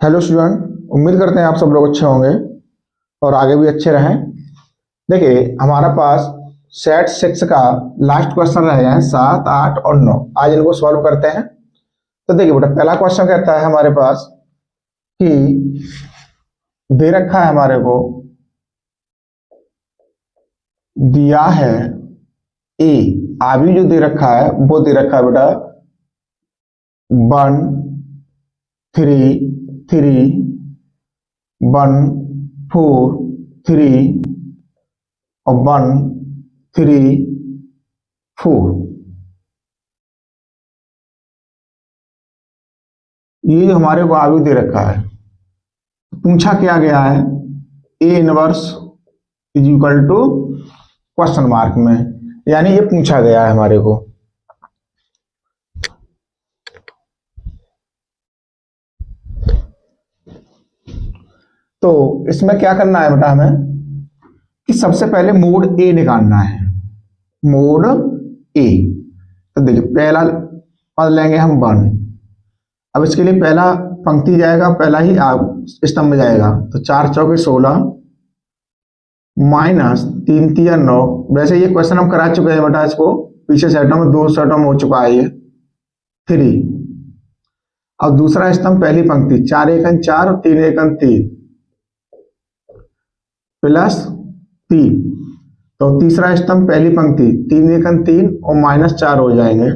Hello student. उम्मीद करते हैं आप सब लोग अच्छे होंगे और आगे भी अच्छे रहें। देखिए हमारा पास सेट 6 का लास्ट क्वेश्चन रह गए हैं 7, 8 और 9। आज इनको सॉल्व करते हैं। तो देखिए बेटा, पहला क्वेश्चन कहता है हमारे पास कि दे रखा है हमारे को, दिया है ए। अभी जो दे रखा है वो दे रखा है बेटा 1 3 3 1 4 3 और 1 3 4। ये जो हमारे को आयु दे रखा है, पूछा क्या गया है, A inverse is equal to question mark में, यानी ये पूछा गया है हमारे को। तो इसमें क्या करना है बेटा, हमें कि सबसे पहले मोड ए निकालना है। मोड ए, तो देखिए पहला पद लेंगे हम 1। अब इसके लिए पहला पंक्ति जाएगा, पहला ही स्तंभ जाएगा। तो 4 चौके 16 माइनस 3 3 9। वैसे ये क्वेश्चन हम करा चुके हैं बेटा, इसको पीछे सेटों में 2 सेटों में हो चुका है ये 3। अब दूसरा स्तंभ पहली पंक्ति 4 1 4 और 3 1 3 प्लस 3। तो तीसरा स्तंभ पहली पंक्ति 3 1 3 और माइनस 4 हो जाएंगे।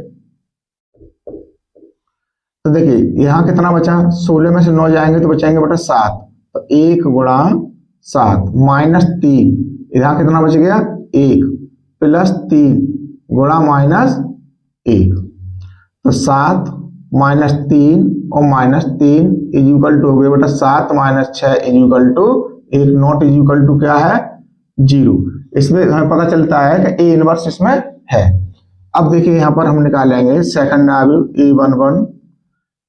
तो देखिए यहां कितना बचा, 16 में से 9 जाएंगे तो बचाएंगे बेटा 7। तो 1 गुणा 7 माइनस 3, यहां कितना बच गया 1 प्लस 3 गुणा माइनस 1। तो 7 माइनस 3 और माइनस 3 इज इक्वल टू हो गया बेटा 7 minus 6 is equal to 1 not is equal to क्या है 0। इसमें हमें पता चलता है कि ए इनवर्स इसमें है। अब देखिए यहां पर हम निकालेंगे सेकंड वैल्यू a11।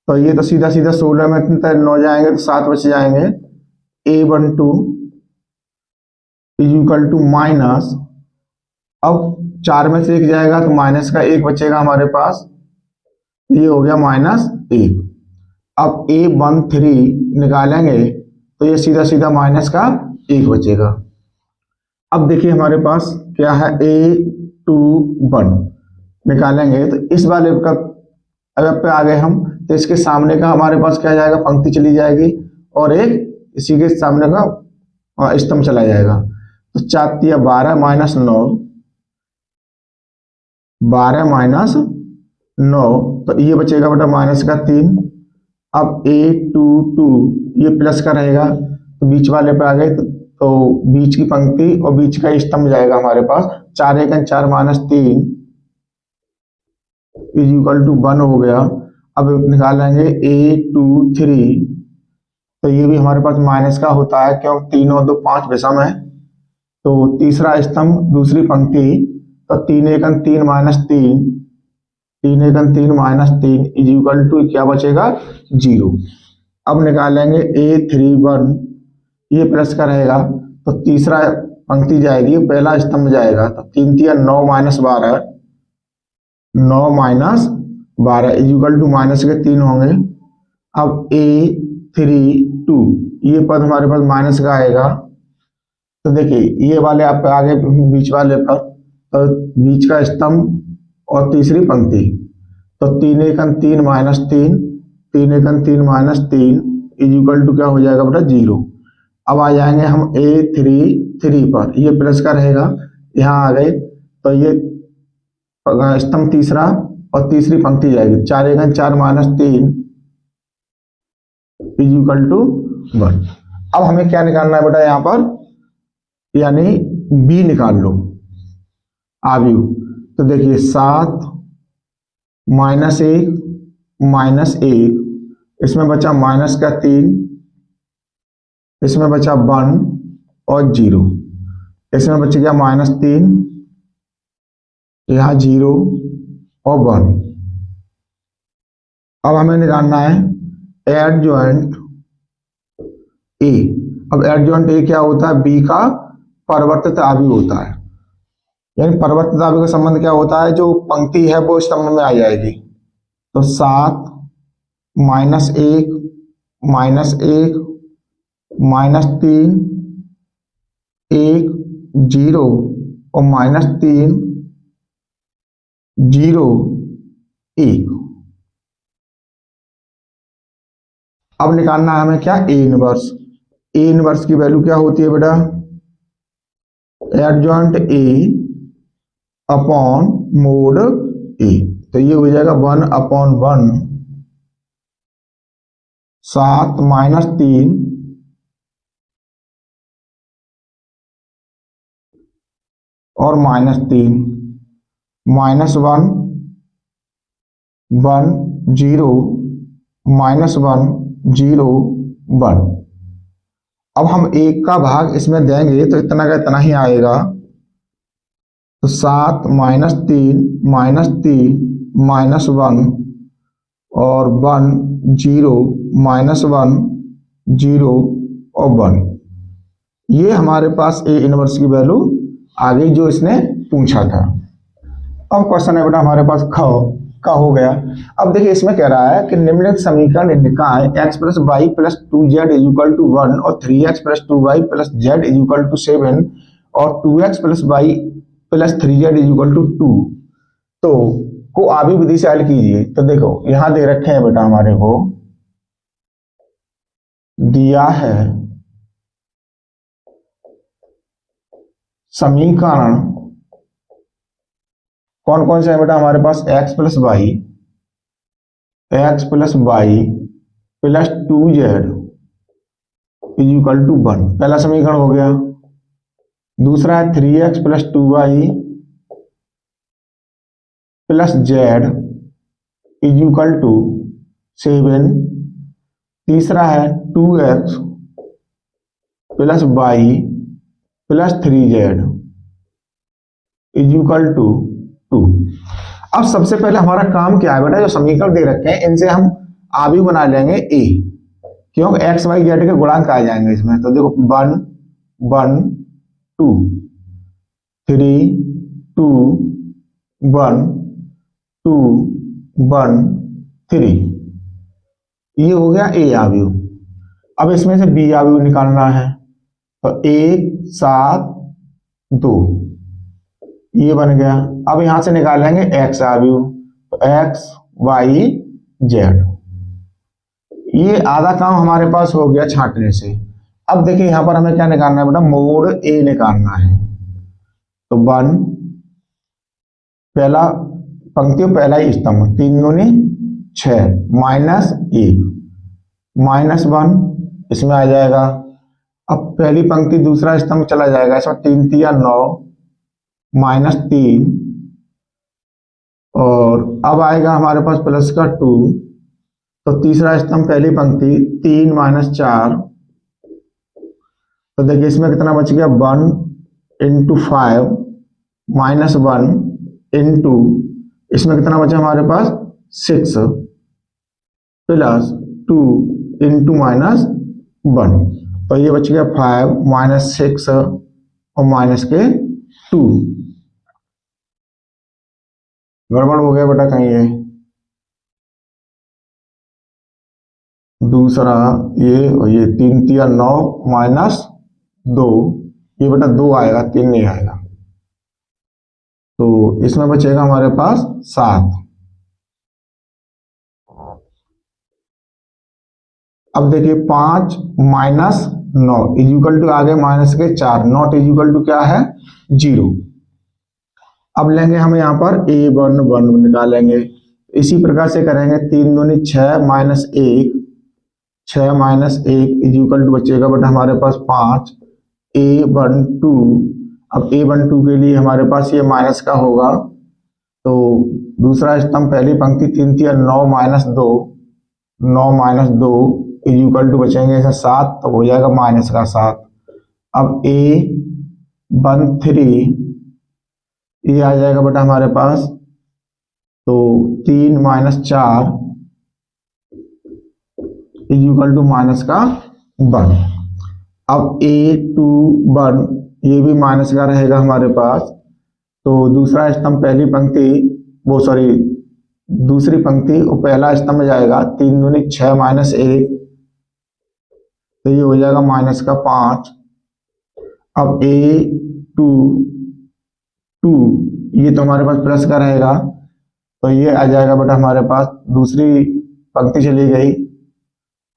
तो ये तो सीधा सीधा 16 में 9 जाएंगे तो 7 बच जाएंगे। a12 is equal to minus, अब 4 में से 1 जाएगा तो माइनस का 1 बचेगा हमारे पास, ये हो गया माइनस 1। अब a13 निकालेंगे तो ये सीधा सीधा माइनस का 1 बचेगा। अब देखिए हमारे पास क्या है a21 निकालेंगे तो इस वाले का अगर पे आ गए हम, तो इसके सामने का हमारे पास क्या जाएगा, पंक्ति चली जाएगी और एक इसी के सामने का स्तंभ चला जाएगा। तो 4 3 12 माइनस 9, 12 माइनस 9, तो ये बचेगा बेटा माइनस का 3। अब a22 ये प्लस का रहेगा तो बीच वाले पे आ गए, तो बीच की पंक्ति और बीच का स्तंभ जाएगा हमारे पास। 4 1 4 माइनस 3 इज इक्वल टू 1 हो गया। अब निकालेंगे a23, तो ये भी हमारे पास माइनस का होता है, क्यों 3 और 2 5 विषम है। तो तीसरा स्तंभ दूसरी पंक्ति, तो 3 1 3 minus 3, 3 1 3 minus 3 is equal to क्या बचेगा 0। अब निकालेंगे a31, ये प्लस का रहेगा तो तीसरा पंक्ति जाएगी, पहला स्तंभ जाएगा। तो 3 3 9 minus 12, 9 minus 12 is equal to minus के 3 होंगे। अब a32 ये पद हमारे पास माइनस का आएगा। तो देखिए ये वाले आप आगे बीच वाले पर, तो बीच का स्तंभ और तीसरी पंक्ति, तो 3 1 3 minus 3, 3 1 3 minus 3 is equal to क्या हो जाएगा बेटा 0। अब आ जाएंगे हम a33 पर, ये प्लस का रहेगा, यहाँ आ गए तो ये स्तंभ तीसरा और तीसरी पंक्ति जाएगी। 4 1 4 माइनस 3 इज इक्वल टू 1। अब हमें क्या निकालना है बेटा यहाँ पर, यानी b निकाल लो आयु। तो देखिए 7 माइनस 1 माइनस 1, इसमें बचा माइनस का 3, इसमें बचा 1 और 0, इसमें बच गया माइनस 3, यहाँ 0 और 1। अब हमें निकालना है एडजॉइंट ए। अब एडजॉइंट ए क्या होता है, बी का परिवर्तित आयु होता है। यानी परिवर्तित आयु का संबंध क्या होता है, जो पंक्ति है वो स्तंभ में आ जाएगी। तो 7 माइनस 1 -1 -3 1 0 और -3 0 1। अब निकालना है हमें क्या, ए इनवर्स। ए इनवर्स की वैल्यू क्या होती है बेटा, एडजॉइंट ए अपॉन मोड ए। तो ये हो जाएगा 1/1 7 -3 और -3 -1 1 0 -1 0 1। अब हम एक का भाग इसमें देंगे तो इतना का इतना ही आएगा। तो 7 -3 -3 -1 और 1 0 -1 0 और 1। ये हमारे पास ए इनवर्स की वैल्यू आ गई जो इसने पूछा था। अब क्वेश्चन है बेटा हमारे पास ख का हो गया। अब देखिए इसमें कह रहा है कि निम्नलिखित समीकरण निकाय x + y + 2z = 1 और 3x + 2y + z = 7 और 2x + y + 3z = 2 तो को आवी विधि से हल कीजिए। तो देखो यहां दे रखे हैं बेटा, हमारे को दिया है समीकरण कौन कौन से है बेटा हमारे पास, x + y + 2z = 1 पहला समीकरण हो गया। दूसरा है 3x + 2y + z = 7। तीसरा है 2x + y + 3z = 2। अब सबसे पहले हमारा काम क्या है बेटा, जो समीकरण दे रखे हैं इनसे हम आवी बना लेंगे ए, क्योंकि x y z के गुणांक आ जाएंगे इसमें। तो देखो 1 1 2 3 2 1 2 1 3, ये हो गया ए आव्यूह। अब इसमें से बी आव्यूह निकालना है। तो 1 7 2 ये बन गया। अब यहां से निकालेंगे एक्स आव्यूह। तो एक्स वाई जेड, ये आधा काम हमारे पास हो गया छांटने से। अब देखिए यहां पर हमें क्या निकालना है बेटा, मोड ए निकालना है। तो 1 पहला पंक्ति पहला ही स्तंभ 3 दूनी 6 -1 -1 इसमें आ जाएगा। अब पहली पंक्ति दूसरा स्तंभ चला जाएगा, इसमें 3 3 9 -3 और अब आएगा हमारे पास प्लस का 2। तो तीसरा स्तंभ पहली पंक्ति 3 -4। तो देखिए इसमें कितना बच गया, 1 × 5 -1 इंटू इसमें कितना बचा हमारे पास 6 + 2 × -1। तो ये बच गया 5 -6 और माइनस के 2। गड़बड़ हो गया बेटा कहीं ये। दूसरा ये और ये 3 3 9 -2, ये बेटा 2 आएगा 3 नहीं आएगा। तो इसमें बचेगा हमारे पास 7। अब देखिए 5 -9 इक्वल टू आगे माइनस के 4, नॉट इक्वल टू क्या है 0। अब लेंगे हम यहाँ पर a1 1 निकालेंगे। इसी प्रकार से करेंगे 3 दूनी 6 -1 6 -1 इक्वल टू बचेगा बट हमारे पास 5 a12। अब a12 के लिए हमारे पास ये माइनस का होगा। तो दूसरा स्तंभ पहली पंक्ति 3 3 9 -2 9 -2 इक्वल टू बचेंगे ऐसा 7, तो हो जाएगा माइनस का 7। अब a13 ये आ जाएगा बेटा हमारे पास। तो 3 -4 इक्वल टू माइनस का 1। अब a21 ये भी माइनस का रहेगा हमारे पास। तो दूसरा स्तंभ पहली पंक्ति दूसरी पंक्ति और पहला स्तंभ जाएगा 3 दूनी 6 -1 तो ये हो जाएगा माइनस का 5। अब A2 2, ये तो हमारे पास प्लस का रहेगा, तो ये आ जाएगा बेटा हमारे पास, दूसरी पंक्ति चली गई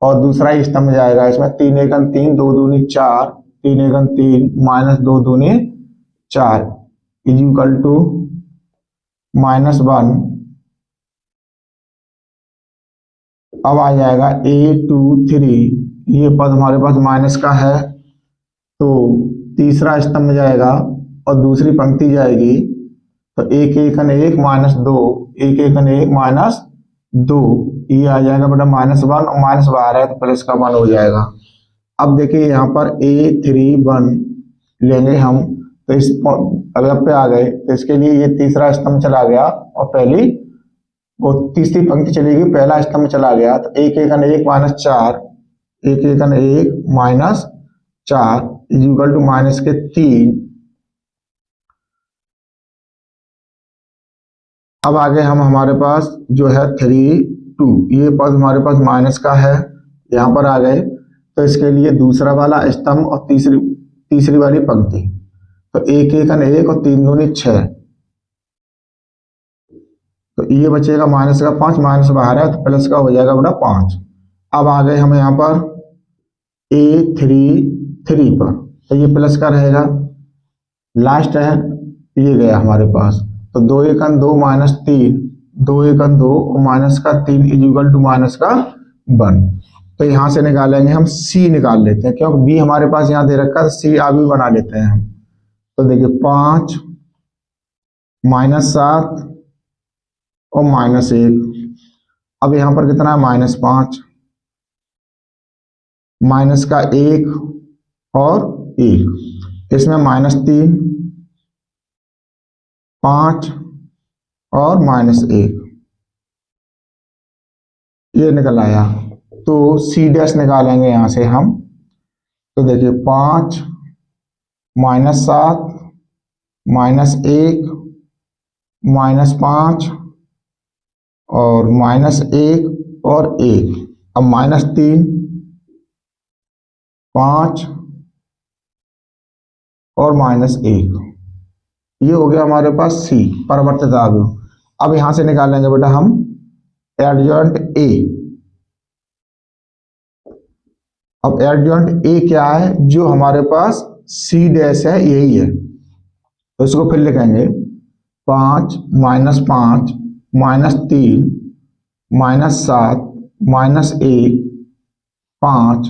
और दूसरा ही स्तंभ जाएगा। इसमें 3 एकम 3, 2 दूनी 4, 3 एकम 3 माइनस 2 दूनी 4 इज इक्वल टू -1। अब आ जाएगा A23, ये पद हमारे पास माइनस का है, तो तीसरा स्तंभ जाएगा और दूसरी पंक्ति जाएगी, तो 1 एकम 1 -2, 1 एकम 1 -2, ये आ जाएगा बेटा -1 और माइनस बाहर है तो प्लस का 1 हो जाएगा। अब देखिए यहाँ पर A31 लेंगे हम, तो इस अगर पे आ गए तो इसके लिए ये तीसरा स्तंभ चला गया और पहली वो तीसरी पंक्ति चलेगी, पहला स्तंभ चला गया, तो 1 एकम 1 -4, 1 एकम 1 -4 इज इक्वल टू माइनस के 3। अब आगे हम हमारे पास जो है 3 2, ये पद हमारे पास माइनस का है, यहाँ पर आ गए तो इसके लिए दूसरा वाला स्तंभ और तीसरी वाली पंक्ति, तो 1 एकम 1 और 3 दूनी 6, तो ये बचेगा माइनस का 5, माइनस बाहर है तो प्लस का हो जाएगा बेटा 5। अब आ गए हम यहाँ पर A33 पर, तो ये प्लस का रहेगा, लास्ट है ये गया हमारे पास, तो 2 एकम 2 -3, 2 एकम 2 और माइनस का 3 इज इक्वल टू माइनस का 1। तो यहां से निकालेंगे हम C निकाल लेते हैं, क्योंकि B हमारे पास यहाँ दे रखा है, C अभी बना लेते हैं हम। तो देखिए 5 -7 और -1, अब यहाँ पर कितना है -5, माइनस का 1 और 1, इसमें -3, 5 और -1, ये निकल आया। तो C डैश निकालेंगे यहां से हम, तो देखिए 5 -7 -1 -5 और -1 और 1, अब -3 5 और -1, ये हो गया हमारे पास C परिवर्तित अवयव। अब यहां से निकालेंगे बेटा हम एडजॉइंट A। अब एडजॉइंट A क्या है, जो हमारे पास C डैश है यही है, तो इसको फिर लिखेंगे 5 -5 -3 -7 -1 5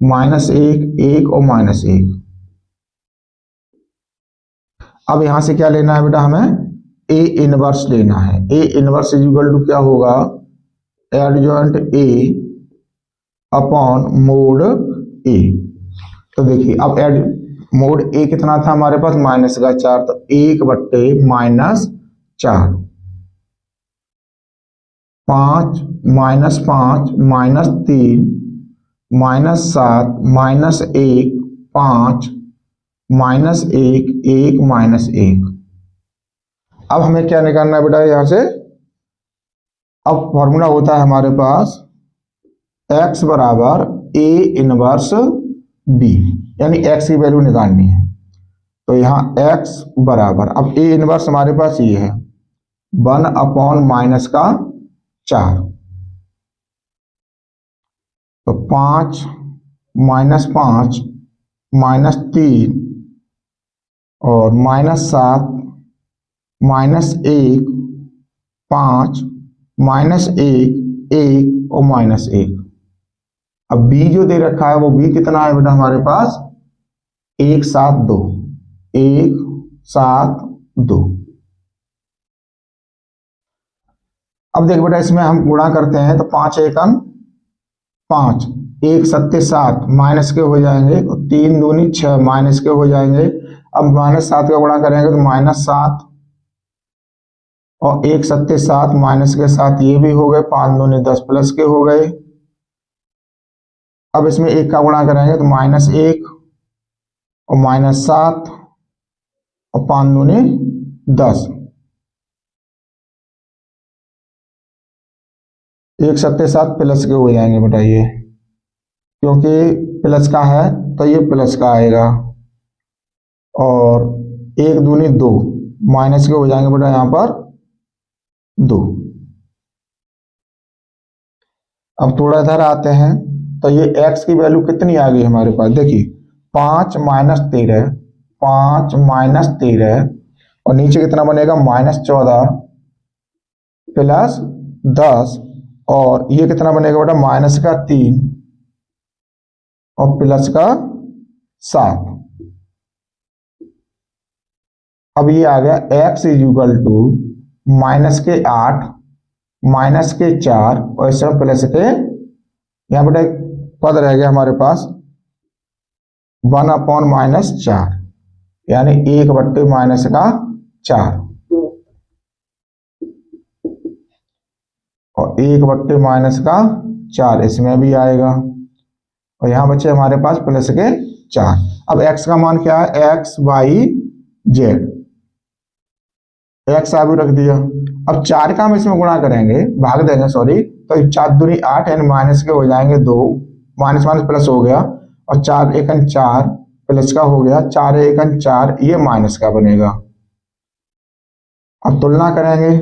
-1 1 और -1। अब यहां से क्या लेना है बेटा, हमें A इनवर्स लेना है। A inverse is equal to क्या होगा, adjoint A upon mod A। तो देखिए अब मोड A कितना था हमारे पास, माइनस का 4, तो 1/-4, 5 -5 -3 -7 -1 5 -1 1 -1। अब हमें क्या निकालना है बेटा यहां से, अब फॉर्मूला होता है हमारे पास x बराबर A इनवर्स B, यानी x की वैल्यू निकालनी है। तो यहाँ x बराबर, अब A इनवर्स हमारे पास ये है 1/-4, तो 5 -5 -3 और -7 -1 5 -1 1 और -1। अब B जो दे रखा है वो B कितना है बेटा हमारे पास, 1 7 2, 1 7 2। अब देख बेटा इसमें हम गुणा करते हैं, तो 5 एकम 5, 1 7 7 माइनस के हो जाएंगे, 3 दूनी 6 माइनस के हो जाएंगे। अब -7 का गुणा करेंगे तो -7 और 1 7 7 माइनस के साथ ये भी हो गए, 5 दूनी 10 प्लस के हो गए। अब इसमें 1 का गुणा करेंगे तो -1 और -7 और 5 दूनी 10, 1 7 7 प्लस के हो जाएंगे बेटा ये। क्योंकि प्लस का है तो ये प्लस का आएगा, और एक दूनी दो, माइनस के हो जाएंगे बेटा यहाँ पर दो। अब थोड़ा इधर आते हैं तो ये x की वैल्यू कितनी आ गई हमारे पास, देखिए 5 - 13, 5 - 13, और नीचे कितना बनेगा -14 +10, और ये कितना बनेगा बेटा -3 और +7। अब ये आ गया x = -8 -4 और इस तरह प्लस के, यहाँ बेटा एक पद रह गया हमारे पास 1/-4, यानी 1/-4 और 1/-4 इसमें भी आएगा, और यहाँ बचे हमारे पास प्लस के 4। अब x का मान क्या है, x y z, x आ भी रख दिया। अब 4 का हम इसमें गुणा करेंगे, भाग देंगे सॉरी, तो 4 दूनी 8 यानी माइनस के हो जाएंगे 2, माइनस माइनस प्लस हो गया, और 4 एकन 4 प्लस का हो गया, 4 एकन 4, ये माइनस का बनेगा। अब तुलना करेंगे,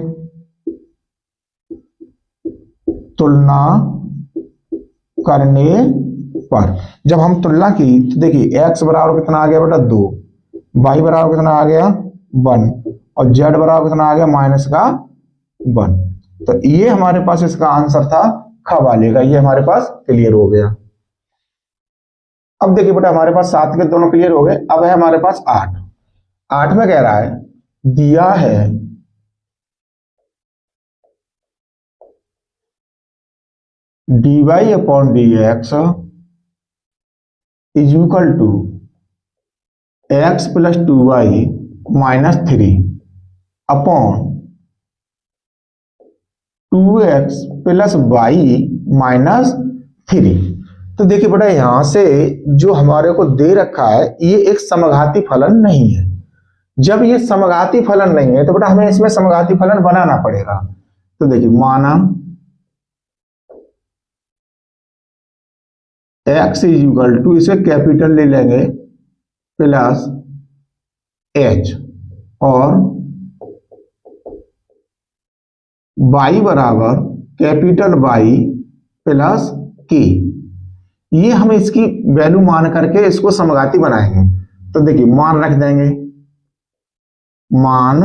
तुलना करने पर जब हम तुलना की तो देखिए x बराबर कितना आ गया बेटा 2, y बराबर कितना आ गया 1, और z बराबर कितना आ गया -1। तो ये हमारे पास इसका आंसर था ख वाले का, ये हमारे पास क्लियर हो गया। अब देखिए बेटा हमारे पास 7 के दोनों क्लियर हो गए। अब है हमारे पास 8 में कह रहा है दिया है dy/dx = x + 2y - 3 upon 2x + y - 3। तो देखिए बेटा यहां से जो हमारे को दे रखा है ये एक समघाती फलन नहीं है। जब ये समघाती फलन नहीं है तो बेटा हमें इसमें समघाती फलन बनाना पड़ेगा। तो देखिए माना x = इसे कैपिटल ले लेंगे प्लस h, और y बराबर कैपिटल Y प्लस k। ये हम इसकी वैल्यू मान करके इसको समघाती बनाएंगे। तो देखिए मान रख देंगे, मान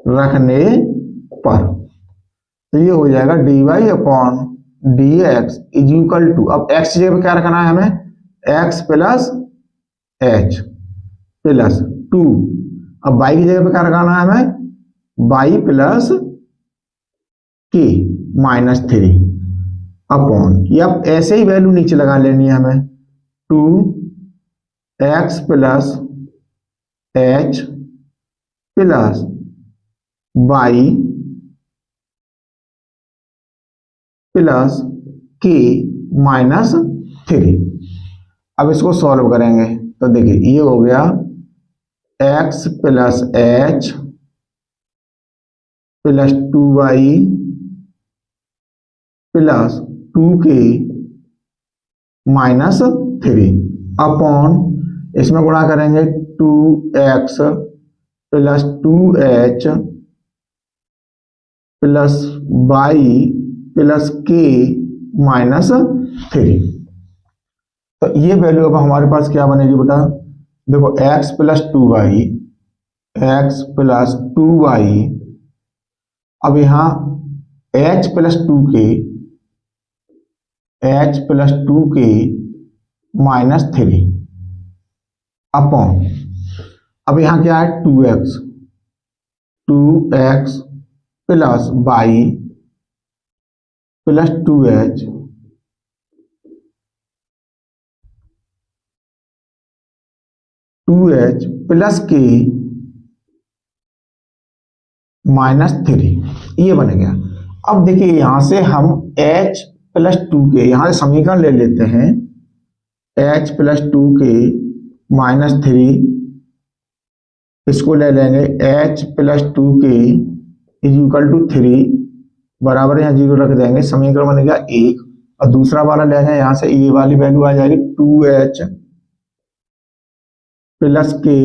रखने पर तो ये हो जाएगा dy/dx = अब x जगह क्या रखना है हमें, x + h प्लस 2। अब y की जगह पे क्या रखना है हमें, y + k - 3 अपॉन, या ऐसे ही वैल्यू नीचे लगा लेनी है हमें, 2x + h plus y plus k - 3। अब इसको सॉल्व करेंगे तो देखिए ये हो गया x + h plus 2y plus 2k - 3 upon, इसमें गुणा करेंगे 2x + 2h plus y plus k - 3। तो ये वैल्यू अब हमारे पास क्या बनेगी बेटा, देखो x + 2y, x + 2y, अब यहाँ h + 2k - 3 अपॉन, अब यहाँ क्या है 2x plus y plus 2h plus k -3, ये बन गया। अब देखिए यहां से हम h + 2k यहां से समीकरण ले लेते हैं, h + 2k - 3, इसको ले लेंगे h + 2k = 3 बराबर, यहाँ 0 रख देंगे, समीकरण बन गया 1, और दूसरा वाला ले जाए यहाँ से, ये वाली वैल्यू आ जाएगी 2h प्लस के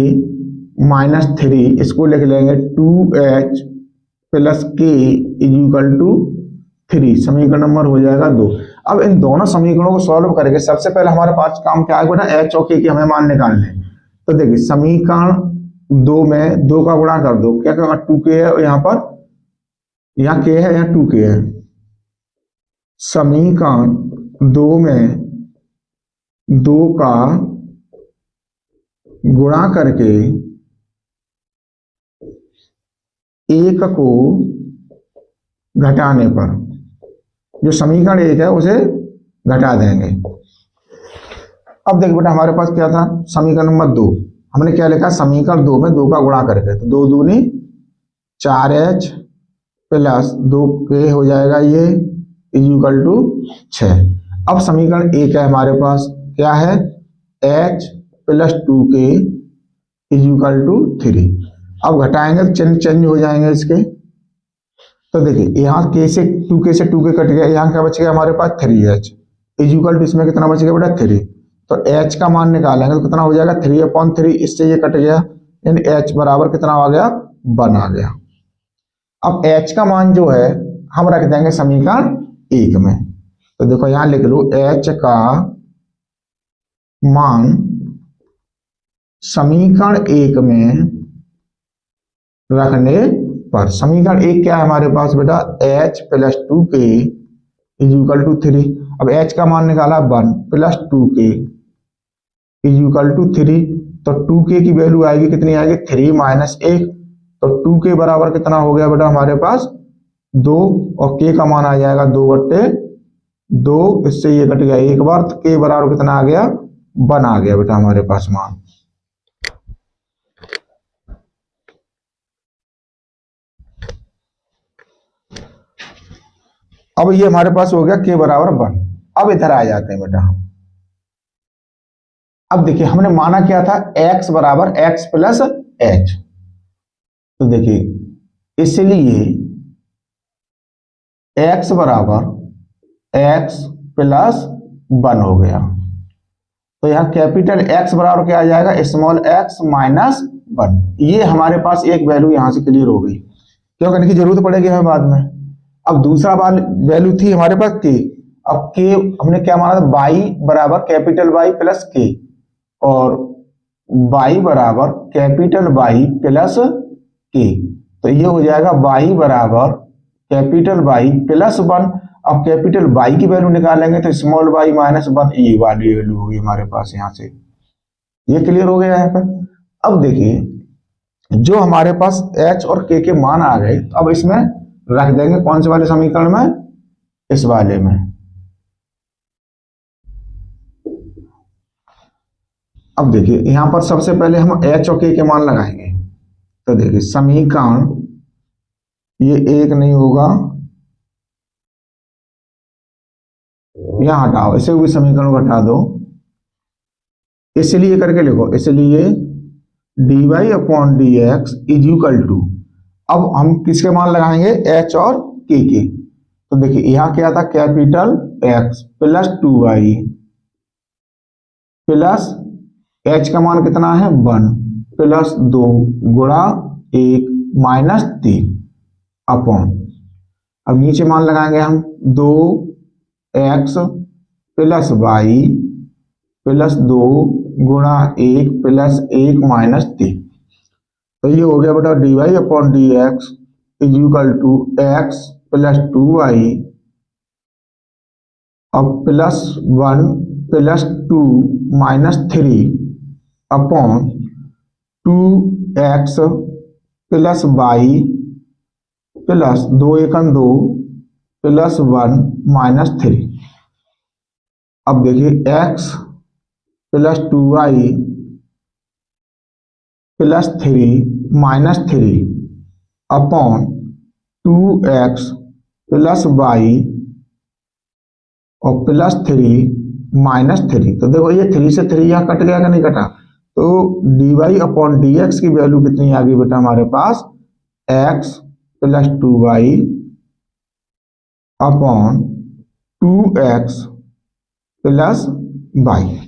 माइनस 3, इसको लिख लेंगे 2h प्लस के इज इक्वल टू 3, समीकरण नंबर हो जाएगा 2। अब इन दोनों समीकरणों को सॉल्व करके सबसे पहले हमारे पास काम क्या है बेटा, एच और के हमें मान निकालने। तो देखिए समीकरण 2 में 2 का गुणा कर दो, क्या क्या 2k है, और यहाँ पर यहाँ k है, यहाँ 2k है। समीकरण 2 में 2 का गुणा करके 1 को घटाने पर जो समीकरण 1 है उसे घटा देंगे। अब देखो बेटा हमारे पास क्या था, समीकरण नंबर 2 हमने क्या लिखा, समीकरण 2 में 2 का गुणा करके, तो 2 दूनी 4h प्लस 2k हो जाएगा ये इज इक्वल टू 6। अब समीकरण 1 है हमारे पास, क्या है, h plus 2k is equal to 3। अब घटाएंगे तो चिन्ह चेंज हो जाएंगे इसके। तो देखिए यहाँ k से 2k कट गया, यहाँ क्या बच गया हमारे पास 3h इज इक्वल टू, इसमें कितना बच गया बेटा 3। तो h का मान निकालेंगे तो कितना हो जाएगा 3/3, इससे ये कट गया, यानी h बराबर कितना आ गया 1 आ गया। अब h का मान जो है हम रख देंगे समीकरण 1 में। तो देखो यहाँ लिख लो h का मान समीकरण 1 में रखने पर, समीकरण 1 क्या है हमारे पास बेटा, h plus 2k is equal to 3। अब h का मान निकाला 1 plus 2k is equal to 3, तो 2k की वैल्यू आएगी कितनी आएगी 3 माइनस 1, तो 2k बराबर कितना हो गया बेटा हमारे पास 2, और k का मान आ जाएगा 2/2, इससे ये कट गया एक बार, तो k बराबर कितना आ गया 1 आ गया बेटा हमारे पास मान। अब ये हमारे पास हो गया k बराबर 1। अब इधर आ जाते हैं बेटा हम। अब देखिए हमने माना क्या था, x बराबर x प्लस h। तो देखिए इसलिए x बराबर x प्लस 1 हो गया, तो यहाँ कैपिटल X बराबर क्या आ जाएगा, स्मॉल x माइनस 1। ये हमारे पास एक वैल्यू यहाँ से क्लियर हो गई, क्यों करने की जरूरत पड़ेगी हमें बाद में। अब दूसरा वैल्यू थी हमारे पास k। अब k हमने क्या माना था, y बराबर कैपिटल Y प्लस k, और y बराबर कैपिटल Y प्लस k, तो ये हो जाएगा y बराबर कैपिटल Y प्लस 1। अब कैपिटल Y की वैल्यू निकालेंगे तो स्मॉल y माइनस 1, ये वाली वैल्यू होगी हमारे पास यहाँ से। ये क्लियर हो गया यहाँ पर। अब देखिए जो हमारे पास h और k के मान आ गए, अब इसमें रख देंगे कौन से वाले समीकरण में, इस वाले में। अब देखिए यहां पर सबसे पहले हम h और k के मान लगाएंगे। तो देखिए समीकरण ये 1 नहीं होगा, यहां हटाओ, इसे भी समीकरण को हटा दो, इसलिए करके लिखो, इसलिए dy/dx इज इक्वल टू, अब हम किसके मान लगाएंगे, h और k के। तो देखिए यहां क्या था, capital X plus 2y plus h का मान कितना है 1 प्लस 2 गुणा 1 माइनस 3 अपॉन, अब नीचे मान लगाएंगे हम 2x प्लस y प्लस 2 गुणा 1 प्लस 1 माइनस 3। तो ये हो गया बेटा dy/dx is equal to x plus 2y अब plus 1 plus 2 minus 3 upon 2x plus y plus 2 एकम 2 प्लस 1 माइनस 3। अब देखिए x plus 2y plus 3 minus 3 upon 2x plus y और प्लस 3 माइनस 3। तो देखो ये 3 से 3 यहाँ कट गया कि नहीं कटा, तो dy/dx की वैल्यू कितनी आ गई बेटा हमारे पास, x plus 2y upon 2x plus y.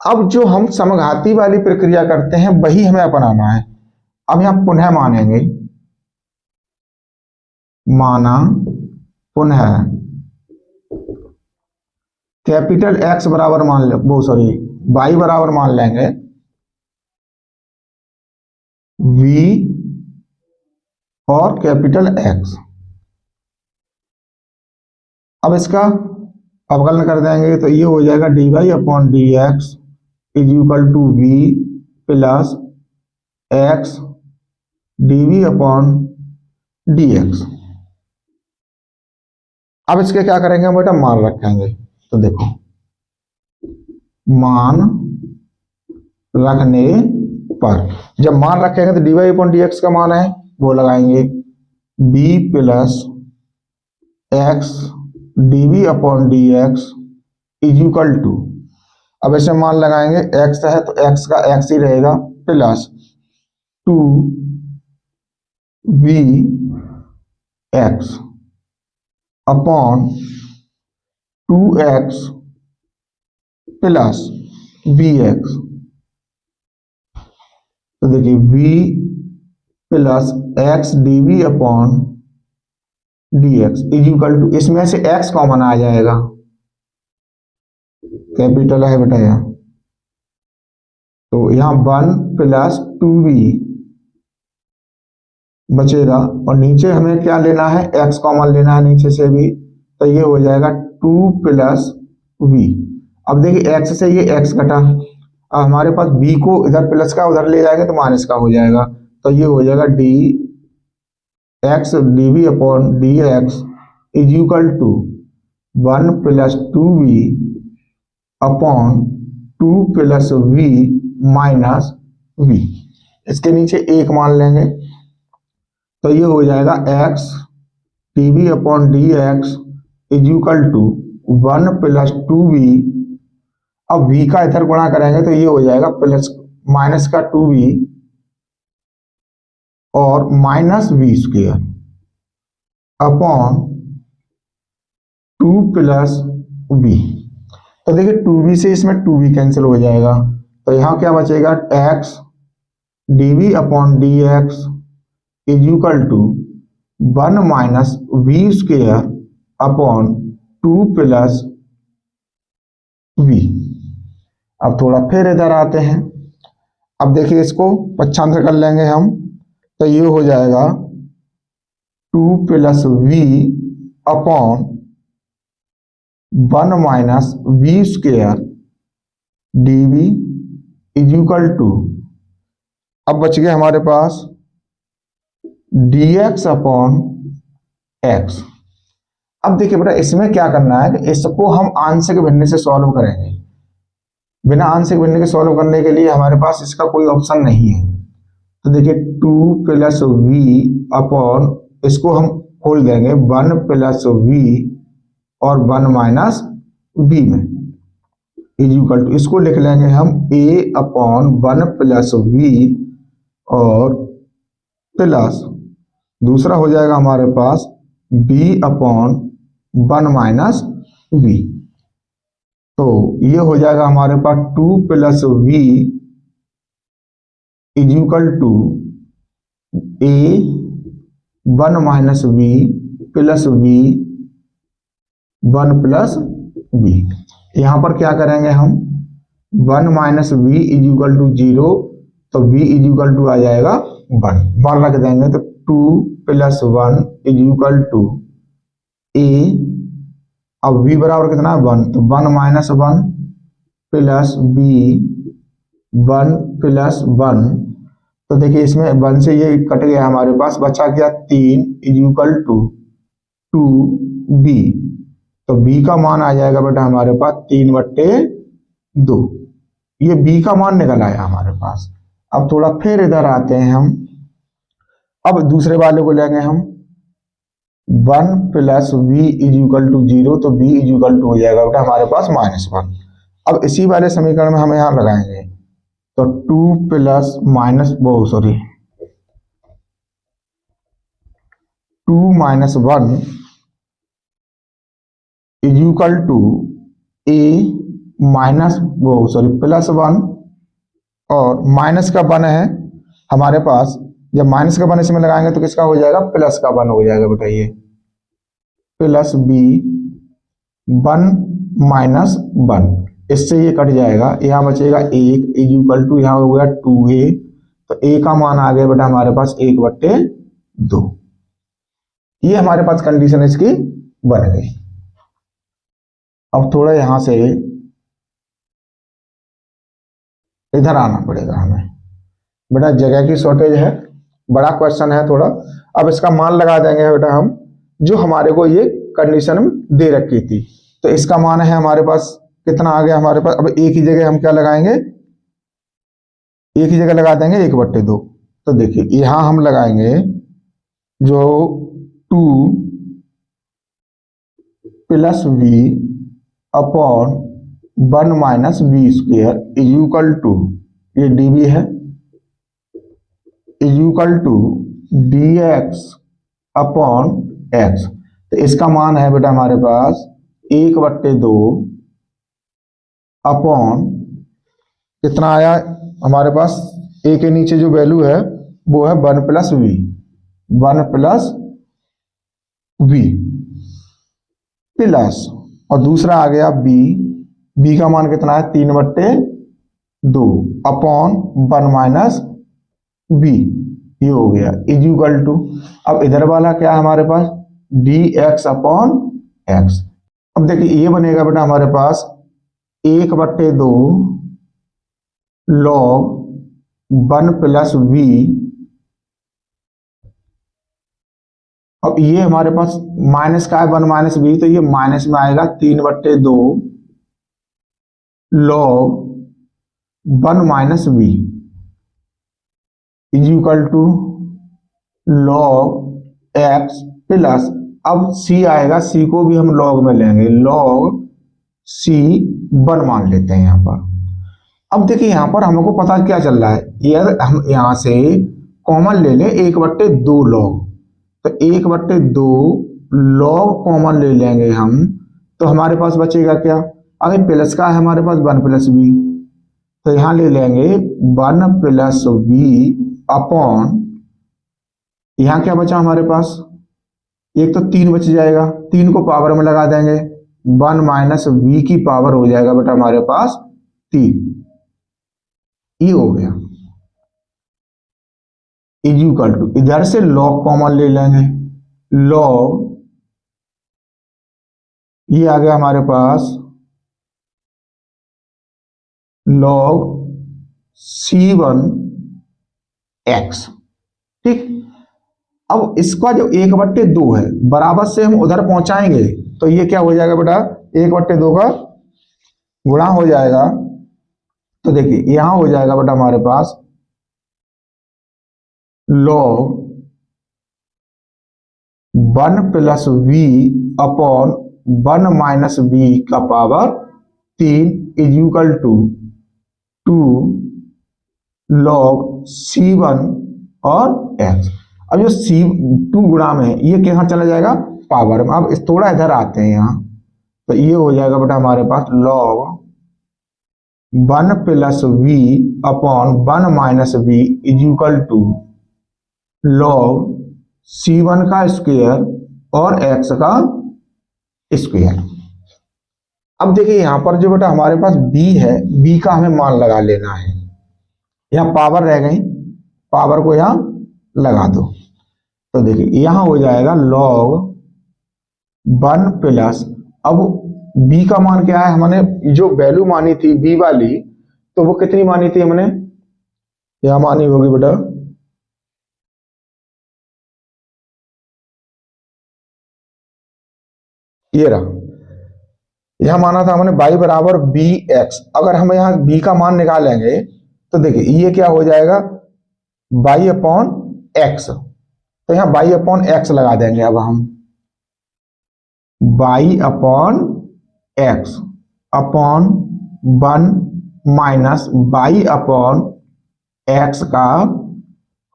अब जो हम समघाती वाली प्रक्रिया करते हैं वही हमें अपनाना है। अब यहां पुनः मानेंगे, माना पुनः कैपिटल एक्स बराबर मान ले, वो सॉरी वाई बराबर मान लेंगे v और कैपिटल एक्स। अब इसका अवकलन कर देंगे तो ये हो जाएगा dy upon d x is equal to v plus x dv upon d x. अब इसके क्या करेंगे बेटा, मान रखेंगे। तो देखो मान रखने पर, जब मान रखेंगे तो dy अपॉन डी एक्स का मान है वो लगाएंगे b plus x dv upon d x is equal to, अब ऐसे मान लगाएंगे x है तो x का x ही रहेगा plus 2v x upon 2x plus vx। तो देखिए v plus x dv upon dx is equal to, इसमें से x कॉमन आ जाएगा, कैपिटल है बेटा यहाँ, तो यहाँ 1 प्लस 2v बचेगा और नीचे हमें क्या लेना है, x कॉमन लेना है नीचे से भी, तो ये हो जाएगा 2 प्लस v। अब देखिए x से ये x घटा, अब हमारे पास v को इधर प्लस का उधर ले जाएंगे तो माइनस का हो जाएगा, तो ये हो जाएगा d x dv upon d x is equal to 1 plus 2v upon 2 plus v minus v। इसके नीचे एक मान लेंगे तो ये हो जाएगा x dv upon d x is equal to 1 plus 2v। अब v का इधर गुणा करेंगे तो ये हो जाएगा प्लस माइनस का 2v और minus v square upon 2 plus v। तो देखिए 2v से इसमें 2v कैंसिल हो जाएगा, तो यहाँ क्या बचेगा, x dv upon d x is equal to 1 minus v square upon 2 plus v। अब थोड़ा फिर इधर आते हैं, अब देखिए इसको पक्षांतर कर लेंगे हम, तो ये हो जाएगा 2 plus v upon 1 minus v square dv is equal to, अब बच गया हमारे पास dx अपॉन x। अब देखिए बेटा इसमें क्या करना है कि इसको हम आंशिक भिन्न से सॉल्व करेंगे। बिना आंशिक भिन्न के सॉल्व करने के लिए हमारे पास इसका कोई ऑप्शन नहीं है। तो देखिए 2 प्लस v अपॉन, इसको हम खोल देंगे 1 प्लस v और 1 माइनस v में इज इक्वल टू, इसको लिख लेंगे हम a अपॉन 1 प्लस v और प्लस दूसरा हो जाएगा हमारे पास b अपॉन 1 माइनस v। तो ये हो जाएगा हमारे पास 2 plus v is equal to a 1 minus v plus v 1 plus v। यहाँ पर क्या करेंगे हम, 1 minus v is equal to 0, तो v इज इक्वल टू आ जाएगा 1 रख देंगे, तो 2 plus 1 is equal to a, अब v बराबर कितना है 1, तो 1 माइनस 1 प्लस b 1 प्लस 1। तो देखिए इसमें 1 से ये कट गया, हमारे पास बचा गया 3 इज इक्वल टू 2b। तो b का मान आ जाएगा बेटा हमारे पास 3/2, ये b का मान निकल आया हमारे पास। अब थोड़ा फिर इधर आते हैं हम, अब दूसरे वाले को लेंगे हम 1 plus v is equal to 0, तो v इज इक्वल टू हो जाएगा बेटा हमारे पास -1। अब इसी वाले समीकरण में हम यहाँ लगाएंगे, तो 2 plus minus 2 minus 1 is equal to A minus वो सॉरी प्लस 1 और माइनस का 1 है हमारे पास। जब माइनस का 1 इसमें लगाएंगे तो किसका हो जाएगा, प्लस का 1 हो जाएगा बेटा, ये प्लस बी 1 माइनस 1, इससे ये कट जाएगा, यहाँ बचेगा 1 इज इक्वल टू यहाँ हो गया 2a, तो a का मान आ गया बेटा हमारे पास 1/2। ये हमारे पास कंडीशन इसकी बन गई। अब थोड़ा यहां से इधर आना पड़ेगा हमें, बेटा जगह की शॉर्टेज है, बड़ा क्वेश्चन है थोड़ा। अब इसका मान लगा देंगे बेटा हम, जो हमारे को ये कंडीशन दे रखी थी। तो इसका मान है हमारे पास कितना आ गया हमारे पास। अब एक ही जगह हम क्या लगाएंगे, एक ही जगह लगा देंगे 1/2। तो देखिए यहां हम लगाएंगे जो 2 plus b upon 1 minus b square is equal to, ये डीबी है, is equal to d x upon x. तो इसका मान है बेटा हमारे पास 1/2 अपॉन कितना आया हमारे पास, ए के नीचे जो वैल्यू है वो है 1 plus v, 1 plus v plus, और दूसरा आ गया बी, बी का मान कितना है 3/2 अपॉन 1 माइनस बी, ये हो गया इज इक्वल टू। अब इधर वाला क्या है हमारे पास, डी एक्स अपॉन एक्स। अब देखिए ये बनेगा बेटा हमारे पास 1/2 लॉग 1 प्लस वी। अब ये हमारे पास माइनस का है 1 माइनस बी, तो ये माइनस में आएगा 3/2 log 1 minus B is equal to log X plus, अब सी आएगा, सी को भी हम लॉग में लेंगे, लॉग सी 1 मान लेते हैं यहां पर। अब देखिए यहां पर हमको पता क्या चल रहा है, यदि हम यहां से कॉमन ले लें 1/2 लॉग, तो 1/2 लॉग कॉमन ले लेंगे हम, तो हमारे पास बचेगा क्या, अगर प्लस का है हमारे पास 1 प्लस बी, तो यहां ले लेंगे 1 प्लस बी अपॉन, यहां क्या बचा हमारे पास, एक तो 3 बच जाएगा, 3 को पावर में लगा देंगे, 1 माइनस बी की पावर हो जाएगा बेटा हमारे पास 3, ये हो गया इज इक्वल टू, इधर से लॉग कॉमन ले लेंगे, लॉग ये आ गया हमारे पास लॉग C1 x, ठीक। अब इसका जो 1/2 है बराबर से हम उधर पहुंचाएंगे, तो ये क्या हो जाएगा बेटा 1/2 का गुणा हो जाएगा, तो देखिए यहां हो जाएगा बेटा हमारे पास log 1 plus v upon 1 minus B का power 3 is equal to 2 log C1 और x। अब जो C2 गुणा में है ये कहाँ चला जाएगा, पावर में। अब इस थोड़ा इधर आते हैं यहाँ, तो ये हो जाएगा बेटा हमारे पास log 1 plus v upon 1 minus B is equal to log C1 का स्क्वायर और x का स्क्वायर। अब देखिए यहां पर जो बेटा हमारे पास b है, b का हमें मान लगा लेना है, यहां पावर रह गई, पावर को यहां लगा दो, तो देखिए यहां हो जाएगा लॉग 1 प्लस, अब b का मान क्या है, हमने जो वैल्यू मानी थी b वाली, तो वो कितनी मानी थी हमने, यहां मानी होगी बेटा ये रहा, यहां माना था हमने y बराबर बी एक्स। अगर हम यहां b का मान निकालेंगे तो देखिए ये क्या हो जाएगा y अपॉन एक्स, तो यहां y अपॉन एक्स लगा देंगे। अब हम y upon x upon 1 minus y upon x का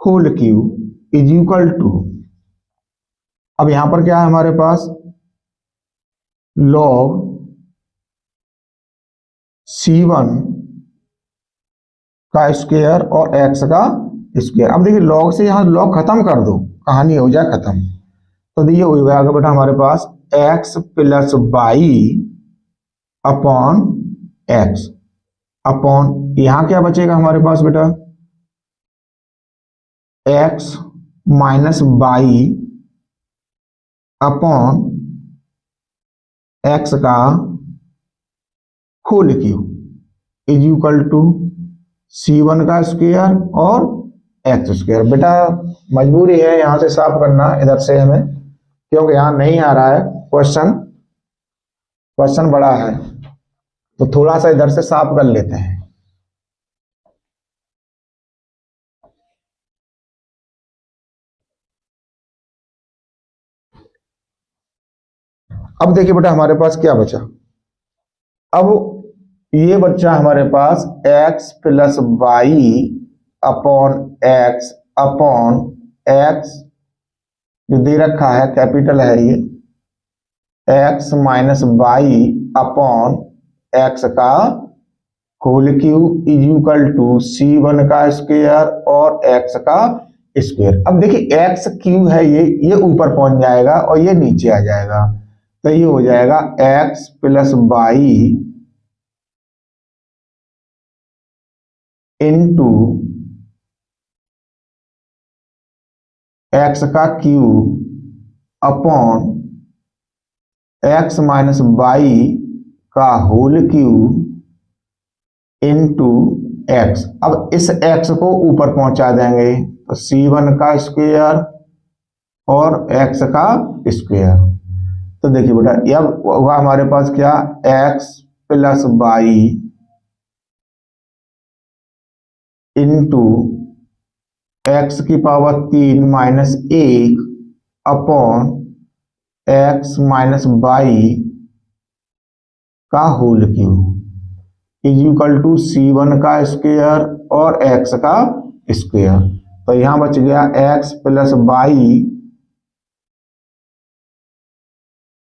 whole cube is equal to, अब यहां पर क्या है हमारे पास log C1 का स्क्वायर और x का स्क्वायर। अब देखिए log से यहाँ log खत्म कर दो, कहानी हो जाए खत्म। तो ये हो जाएगा बेटा हमारे पास x plus y upon x upon यहां क्या बचेगा हमारे पास बेटा x minus y upon x का whole cube is equal to C1 का स्क्वायर और एक्स स्क्वायर। बेटा मजबूरी है यहां से साफ करना इधर से हमें, क्योंकि यहां नहीं आ रहा है क्वेश्चन बड़ा है, तो थोड़ा सा इधर से साफ कर लेते हैं। अब देखिए बेटा हमारे पास क्या बचा। अब ये बच्चा हमारे पास x plus y upon x जो दे रखा है कैपिटल है ये, x minus y upon x का whole cube is equal to C1 का स्क्वायर और x का स्क्वायर। अब देखिए x क्यू है ये ऊपर पहुंच जाएगा और ये नीचे आ जाएगा, तो ये हो जाएगा x plus y into x का cube upon x minus y का होल क्यूब इंटू एक्स। अब इस एक्स को ऊपर पहुंचा देंगे तो C1 का स्क्वायर और एक्स का स्क्वायर। तो देखिए बेटा अब होगा हमारे पास क्या x plus y into x की power 3 minus 1 upon x minus y का whole cube is equal to C1 का स्क्वायर और एक्स का स्क्वायर। तो यहां बच गया x plus y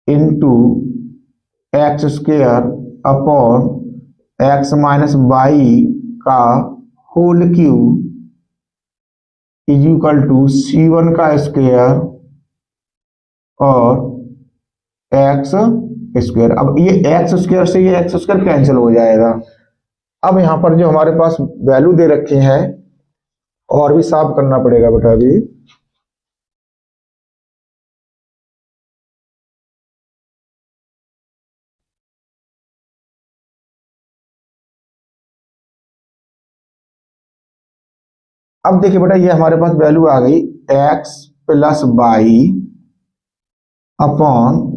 into x square upon x minus y का whole cube is equal to C1 का स्क्वायर और एक्स स्क्वायर। अब ये एक्स स्क्वायर से ये एक्स स्क्वायर कैंसिल हो जाएगा। अब यहां पर जो हमारे पास वैल्यू दे रखी है और भी साफ करना पड़ेगा बेटा अभी। अब देखिए बेटा ये हमारे पास वैल्यू आ गई x plus y upon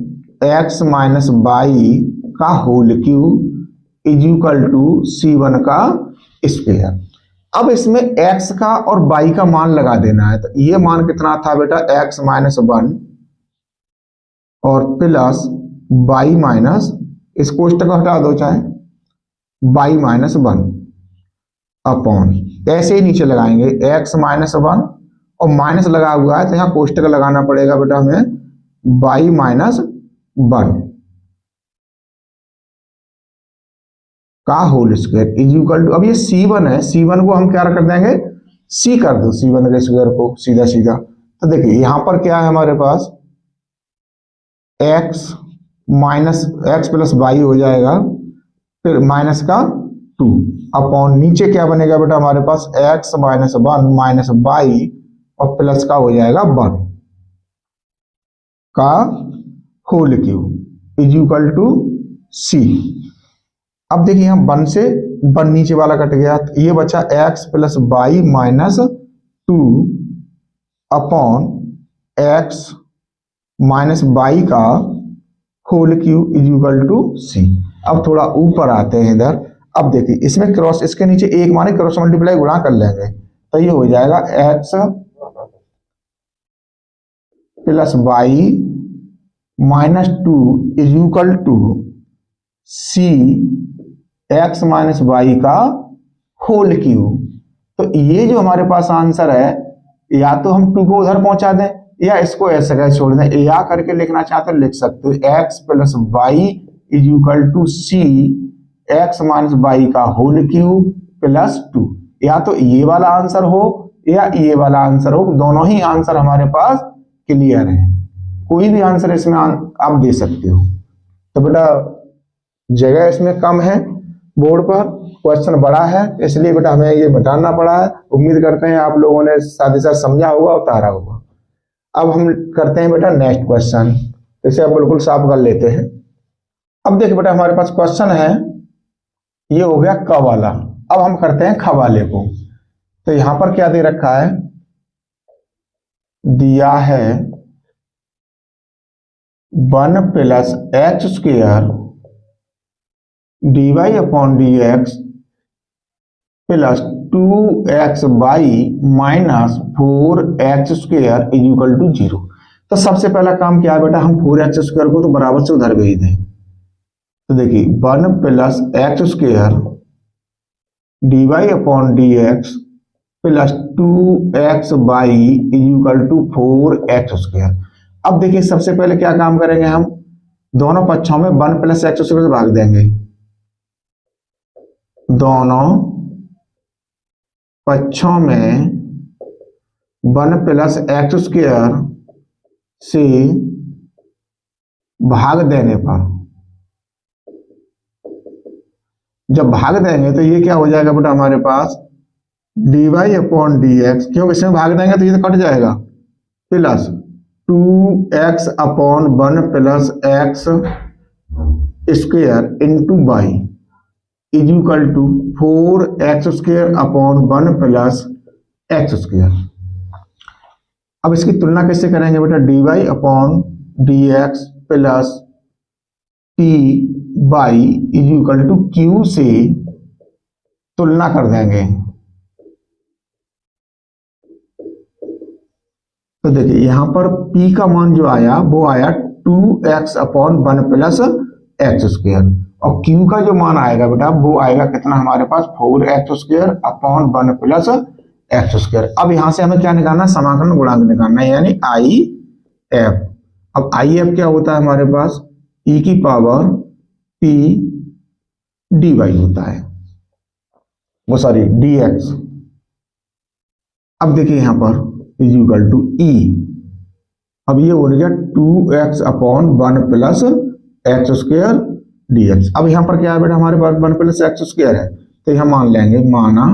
x minus y का whole cube is equal to C1 का स्क्वायर। अब इसमें x का और y का मान लगा देना है। तो ये मान कितना था बेटा x माइनस 1 और प्लस y माइनस, इस कोष्टक को हटा दो चाहे, y माइनस 1 अपॉन ऐसे ही नीचे लगाएंगे x माइनस 1 और माइनस लगा हुआ है तो यहाँ कोष्टक लगाना पड़ेगा बेटा हमें y माइनस 1 का whole square is equal to, अब ये C1 है, C1 को हम क्या कर देंगे C कर दो, C1 के स्क्वायर को सीधा सीधा। तो देखिए यहां पर क्या है हमारे पास x minus x plus y हो जाएगा, फिर माइनस का 2 अपॉन नीचे क्या बनेगा बेटा हमारे पास x माइनस 1 माइनस वाई और प्लस का हो जाएगा 1 का whole cube is equal to C। अब देखिए हम 1 से 1 नीचे वाला कट गया, तो ये बचा x plus y minus 2 upon x minus y का whole cube is equal to C। अब थोड़ा ऊपर आते हैं इधर। अब देखिए इसमें क्रॉस, इसके नीचे एक माने क्रॉस मल्टीप्लाई गुणा कर लेंगे तो ये हो जाएगा x plus y minus 2 is equal to C x minus y का होल क्यूब। तो ये जो हमारे पास आंसर है, या तो हम 2 को उधर पहुंचा दें या इसको ऐसे कैसे छोड़ दें, या करके लिखना चाहते हो लिख सकते हो x plus y is equal to c x minus y का होल क्यूब प्लस 2। या तो ये वाला आंसर हो या ये वाला आंसर हो, दोनों ही आंसर हमारे पास क्लियर है, कोई भी आंसर इसमें आप दे सकते हो। तो बेटा जगह इसमें कम है, बोर्ड पर क्वेश्चन बड़ा है, इसलिए बेटा हमें ये बताना पड़ा है। उम्मीद करते हैं आप लोगों ने साथ ही साथ समझा होगा, उतारा होगा। अब हम करते हैं बेटा नेक्स्ट क्वेश्चन, इसे आप बिल्कुल साफ कर लेते हैं। अब देखिए बेटा हमारे पास क्वेश्चन है, ये हो गया क वाला। अब हम करते हैं ख वाले को। तो यहां पर क्या दे रखा है, दिया है 1 plus h square d y upon d x plus 2x y minus 4x square is equal to 0। तो सबसे पहला काम क्या है बेटा, हम 4x स्क्वेयर को तो बराबर से उधर भेज दें। तो देखिए 1 plus x square d y upon d x plus 2x y is equal to 4x square. अब देखिए सबसे पहले क्या काम करेंगे, हम दोनों पक्षों में 1 प्लस एक्स स्क्वेयर से भाग देंगे, दोनों पक्षों में 1 प्लस एक्स स्क्वेयर से भाग देने पर, जब भाग देंगे तो ये क्या हो जाएगा बेटा हमारे पास d y upon d x, क्योंकि इसमें भाग देंगे तो ये तो कट जाएगा, plus 2x upon 1 plus x square into y is equal to 4x square upon 1 plus x square. अब इसकी तुलना कैसे करेंगे बेटा, d y upon d x plus T by is equal to Q से तुलना कर देंगे। तो देखिए यहां पर p का मान जो आया वो आया 2x upon 1 plus x square, और q का जो मान आएगा बेटा वो आएगा कितना हमारे पास 4x square upon 1 plus x square. अब यहां से हमें क्या निकालना, समाकलन गुणांक निकालना है, यानी आई एफ। अब आई एफ क्या होता है हमारे पास, e की पावर p dy होता है, वो सॉरी dx। अब देखिए यहां पर इज इक्वल टू e, अब ये हो गया 2x upon 1 plus x square dx। अब यहां पर क्या है बेटा हमारे पास 1 प्लस एक्स स्क्वेयर है, तो यहां मान लेंगे, माना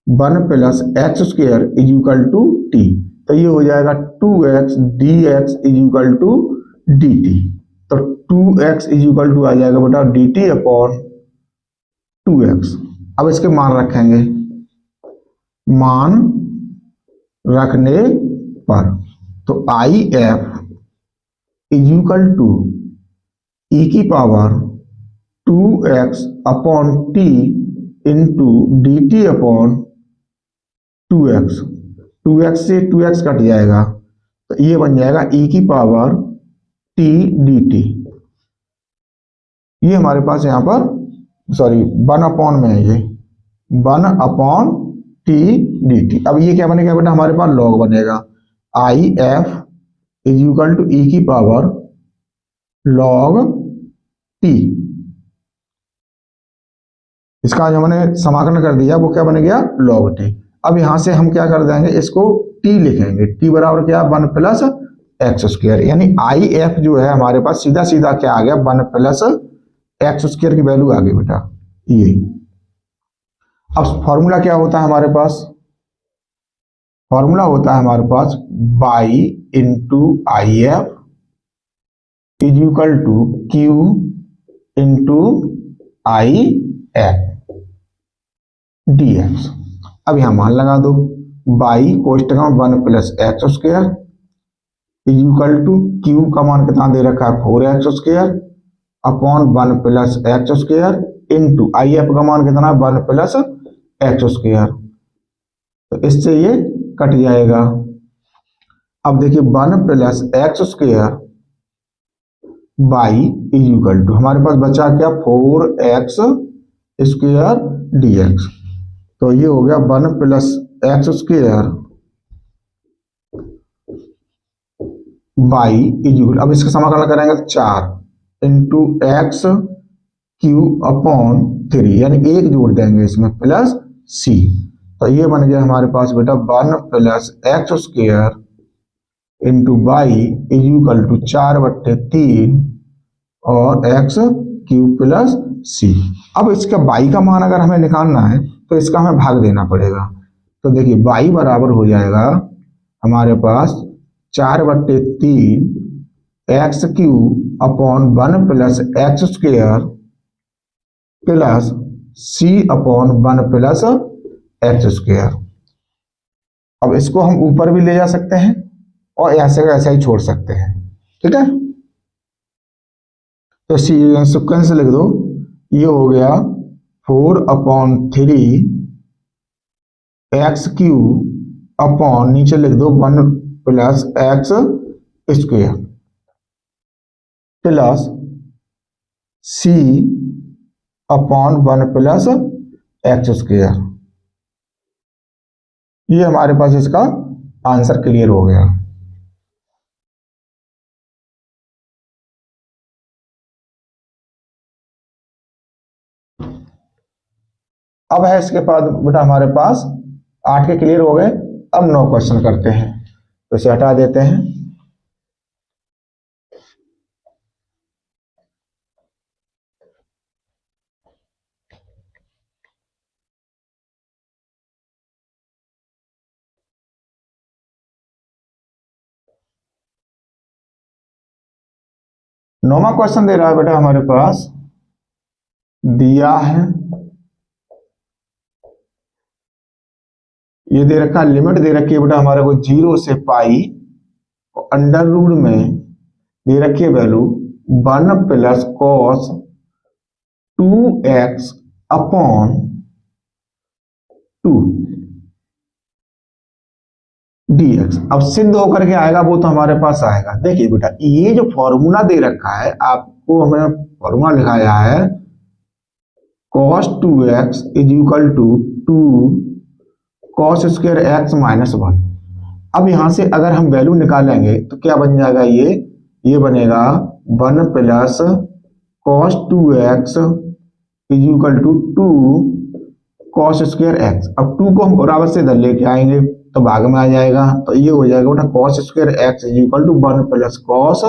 1 plus x square is equal to t, तो ये हो जाएगा 2x dx is equal to dt। तो 2x इज इक्वल टू आ जाएगा बेटा dt अपॉन 2x। अब इसके मान रखेंगे, मान रखने पर तो I F is equal to E की power 2x upon T into D T upon 2x। 2x से 2x कट जाएगा तो ये बन जाएगा ई की पावर टी डी टी। ये हमारे पास यहाँ पर सॉरी 1 अपॉन में है, ये 1 अपॉन टी डी टी। अब ये क्या बनेगा बेटा हमारे पास लॉग बनेगा, I F is equal to E की पावर लॉग टी। इसका जो मैंने समाकलन कर दिया वो क्या बन गया, लॉग टी। अब यहां से हम क्या कर देंगे, इसको टी लिखेंगे, टी बराबर क्या 1 प्लस एक्स स्क्वायर, यानी आई एफ जो है हमारे पास सीधा सीधा क्या आ गया 1 प्लस एक्स स्क्वायर की वैल्यू आ गई बेटा ये। अब फॉर्मूला क्या होता है हमारे पास, फॉर्मूला होता है हमारे पास Y into I F is equal to Q into I F D x. अब यहां मान लगा दो, बाई कोष्टक में 1 plus x square is equal to Q का मान कितना दे रखा है 4x square upon 1 plus x square into I F का मान कितना 1 प्लस एक्स स्क्वायर। तो इससे ये कट जाएगा। अब देखिए 1 plus x square y is equal to हमारे पास बचा क्या 4x स्क्वायर dx। तो ये हो गया 1 plus x square by equal, अब इसका समाकलन करेंगे तो 4 इंटू एक्स क्यू अपॉन 3, यानी एक जोड़ देंगे इसमें प्लस सी, तो ये बन गया हमारे पास बेटा 1 plus x square into y equal to 4/3 और एक्स क्यू प्लस सी। अब इसका बाई का मान अगर हमें निकालना है तो इसका हमें भाग देना पड़ेगा, तो देखिए बाई बराबर हो जाएगा हमारे पास 4/3 X Q upon 1 plus x square plus C upon 1 plus x square. अब इसको हम ऊपर भी ले जा सकते हैं और ऐसे का ऐसा ही छोड़ सकते हैं, ठीक है। तो सिक्वेंस लिख दो, ये हो गया 4/3 एक्स क्यू अपॉन नीचे लिख दो 1 plus x square plus C upon 1 plus x square. ये हमारे पास इसका आंसर क्लियर हो गया। अब है इसके बाद बेटा हमारे पास 8 के क्लियर हो गए। अब 9 क्वेश्चन करते हैं, तो इसे हटा देते हैं। नौवां क्वेश्चन दे रहा है बेटा हमारे पास, दिया है ये दे रखा, लिमिट दे रखी है बेटा हमारे को 0 से पाई, अंडर रूट में दे रखी है value 1 plus cos 2x upon 2 dx। अब सिद्ध होकर के आएगा वो तो हमारे पास आएगा। देखिए बेटा ये जो फॉर्मूला दे रखा है, आपको हमने फॉर्मूला लिखाया है cos 2x is equal to 2 cos square x minus 1। अब यहां से अगर हम वैल्यू निकालेंगे तो क्या बन जाएगा, ये बनेगा 1 plus cos 2x is equal to 2 cos square x। अब 2 को हम बराबर से इधर लेके आएंगे तो भाग में आ जाएगा, तो ये हो जाएगा बेटा cos square x is equal to 1 plus cos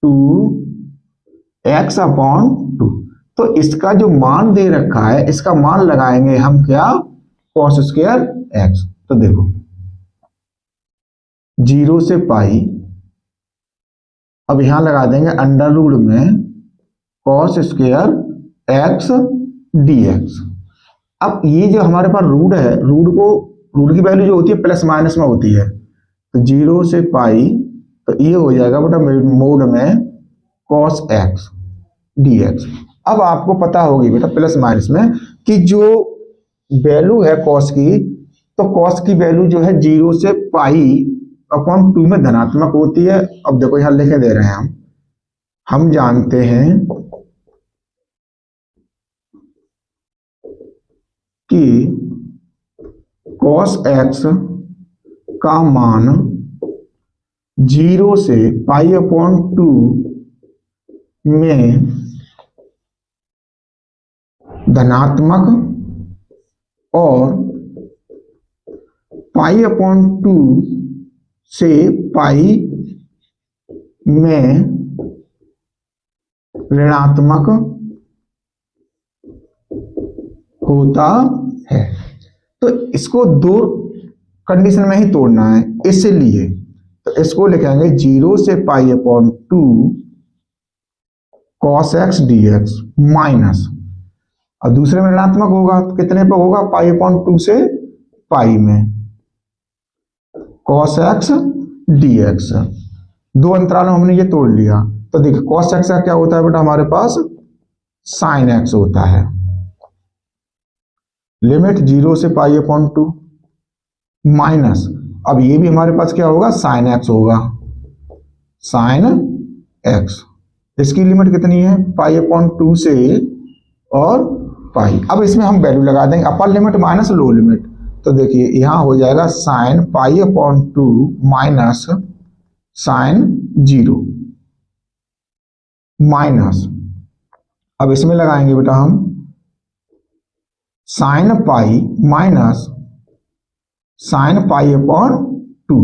2x upon 2। तो इसका जो मान दे रखा है इसका मान लगाएंगे हम क्या, cos स्क्वायर x। तो देखो 0 से पाई, अब यहां लगा देंगे अंडर रूट में cos स्क्वायर x dx। अब ये जो हमारे पास रूट है, रूट की वैल्यू जो होती है प्लस माइनस में होती है, तो 0 से पाई, तो ये हो जाएगा बेटा मोड में cos x dx। अब आपको पता होगी बेटा प्लस माइनस में कि जो वैल्यू है cos की, तो cos की वैल्यू जो है 0 से पाई अपॉन 2 में धनात्मक होती है। अब देखो यहां लिखे दे रहे हैं हम जानते हैं कि cos x का मान 0 से पाई अपॉन 2 में धनात्मक और पाई अपॉन 2 से पाई में ऋणात्मक होता है। तो इसको दो कंडीशन में ही तोड़ना है, इसलिए तो इसको लिखेंगे 0 से pi upon 2 cos x dx minus, और दूसरे में ऋणात्मक होगा तो कितने पर होगा, पाई अपॉन 2 से पाई में cos x dx। दो अंतरालों हमने ये तोड़ लिया, तो देखिए cos x का क्या होता है बेटा हमारे पास sin x होता है। लिमिट 0 से पाई अपॉन 2 माइनस, अब ये भी हमारे पास क्या होगा, sin x होगा, sin x। इसकी लिमिट कितनी है, पाई अपॉन 2 से और पाई। अब इसमें हम वैल्यू लगा देंगे upper limit minus lower limit, तो देखिए यहां हो जाएगा sin pi upon 2 minus sine 0 minus, अब इसमें लगाएंगे बेटा हम sine pi minus sine pi upon 2।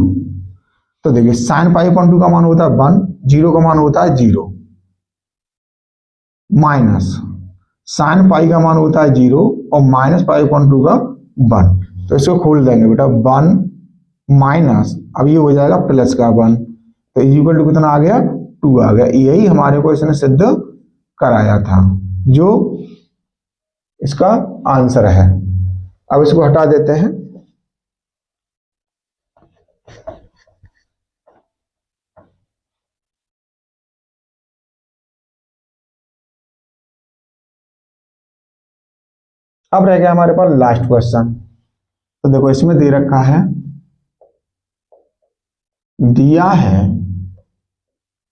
तो देखिए साइन पाई अपॉन 2 का मान होता है 1, 0 का मान होता है 0, माइनस साइन पाई का मान होता है 0 और माइनस पाई अपॉन 2 का 1। तो इसको खोल देंगे बेटा 1 माइनस, अब ये हो जाएगा प्लस का 1, तो इक्वल टू कितना आ गया 2 आ गया। यही हमारे को इसने सिद्ध कराया था, जो इसका आंसर है। अब इसको हटा देते हैं। अब रह गया हमारे पास लास्ट क्वेश्चन। तो देखो इसमें दे रखा है, दिया है